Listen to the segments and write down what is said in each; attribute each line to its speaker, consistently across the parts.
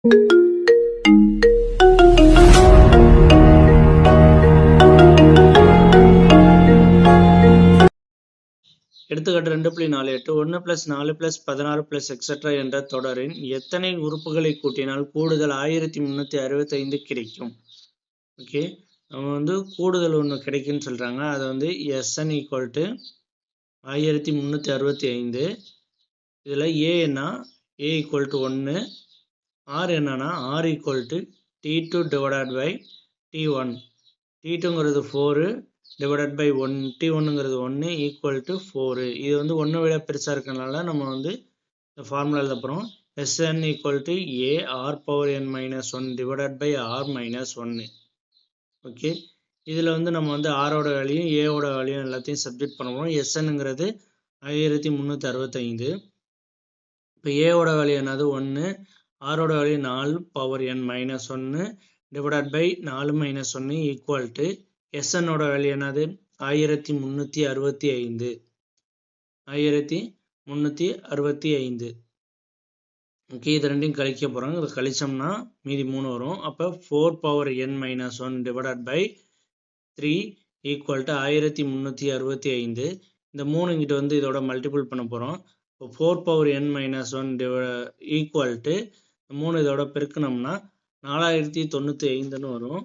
Speaker 1: எடுத்துக்காட்டு 2.48 1 + 4 + 16 + எக்ஸெட்ரா என்ற தொடரின் எத்தனை உறுப்புகளை கூட்டினால் கூடுதல் 1365 கிடைக்கும்? ஓகே, நம்ம வந்து கூடுதல் ஒன்று கிடைக்குன்னு சொல்றாங்க. அதை வந்து Sn = 1365. இதில் A என்ன? A = 1. R என்னன்னா R = T2 / T1. T2ங்கிறது 4 divided by 1, T1ங்கிறது 1 equal to 4. இது வந்து 1 விட பெருசாக இருக்கனால நம்ம வந்து இந்த ஃபார்முலா எழுத போகிறோம். Sn = A r⁻n−1 divided by r - 1. Okay, இதில் வந்து நம்ம வந்து ஆரோட வேல்யூ ஏவோட வேல்யூ எல்லாத்தையும் சப்ஜெக்ட் பண்ணுவோம். Snங்கிறது 1365. இப்போ ஏவோட வேல்யூ என்னது 1, ஆரோட value 4⁻n−1 divided by 4 - 1 equal to Snோட வேல்யூ என்னது 1365. 1365. ஓகே, இது ரெண்டையும் கழிக்க போகிறோம். இதை கழிச்சோம்னா மீதி 3 வரும். அப்போ 4⁻n−1 divided by 3 equal to 1365. இந்த 3 இங்கிட்ட வந்து இதோட மல்டிபிள் பண்ண போகிறோம். இப்போ 4⁻n−1 equal to 3 இதோட பெருக்கணும்னா 4095ன்னு வரும்.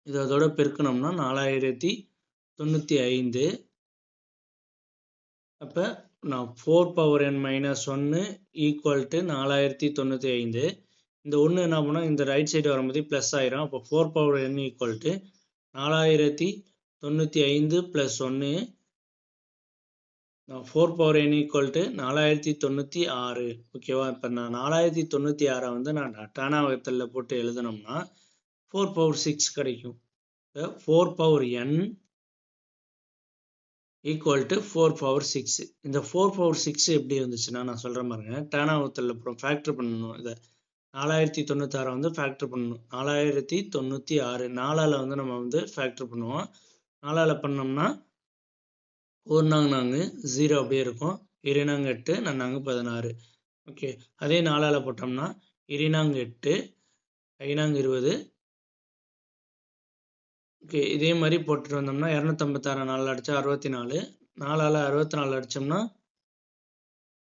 Speaker 1: இதோட பெருக்கணும்னா 4095. அப்போ நான் 4⁻n−1 equal to 4095. இந்த ஒன்று என்ன பண்ணால் இந்த ரைட் சைடு வரும்போது ப்ளஸ் ஆயிரும். அப்போ 4⁻n equal to 4095 + 1. 4⁻n equal to 4096. ஓகேவா? இப்போ நான் 4096 வந்து நான் டானாவகத்தில் போட்டு எழுதணும்னா 4/6 கிடைக்கும். 4⁻n equal to 4/6. இந்த 4/6 எப்படி வந்துச்சுன்னா நான் சொல்கிறேன் பாருங்க. டானாவகத்தில் ஃபேக்டர் பண்ணணும். இதை 4096 வந்து ஃபேக்டர் பண்ணணும். 4096 4ஆல் வந்து நம்ம வந்து ஃபேக்டர் பண்ணுவோம். 4ஆல் பண்ணோம்னா 1 நாங்க 0 அப்படியே இருக்கும். 2 நாங்க 8, 4 16. ஓகே, அதே 4ஆல் போட்டோம்னா 2 நாங்க 8, 5 நாங்க 20. ஓகே, இதே மாதிரி போட்டுட்டு வந்தோம்னா 256 4 அடிச்சா 64. 4ஆல் 64 அடித்தோம்னா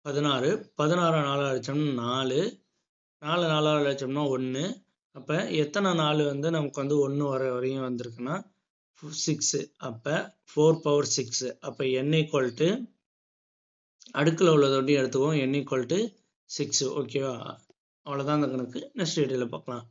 Speaker 1: 16. 16 4 அடித்தோம்னா 4. 4 4ஆல் அடித்தோம்னா 1. அப்போ எத்தனை 4 வந்து நமக்கு வந்து 1 வரையும் வந்திருக்குன்னா 6. அப்போ 4/6. அப்போ n equal to அடுக்கில் உள்ளதோடையும் எடுத்துக்குவோம். n equal to 6. ஓகேவா? அவ்வளோதான் அந்த கணக்கு. நெக்ஸ்ட் வீடியோவில் பார்க்கலாம்.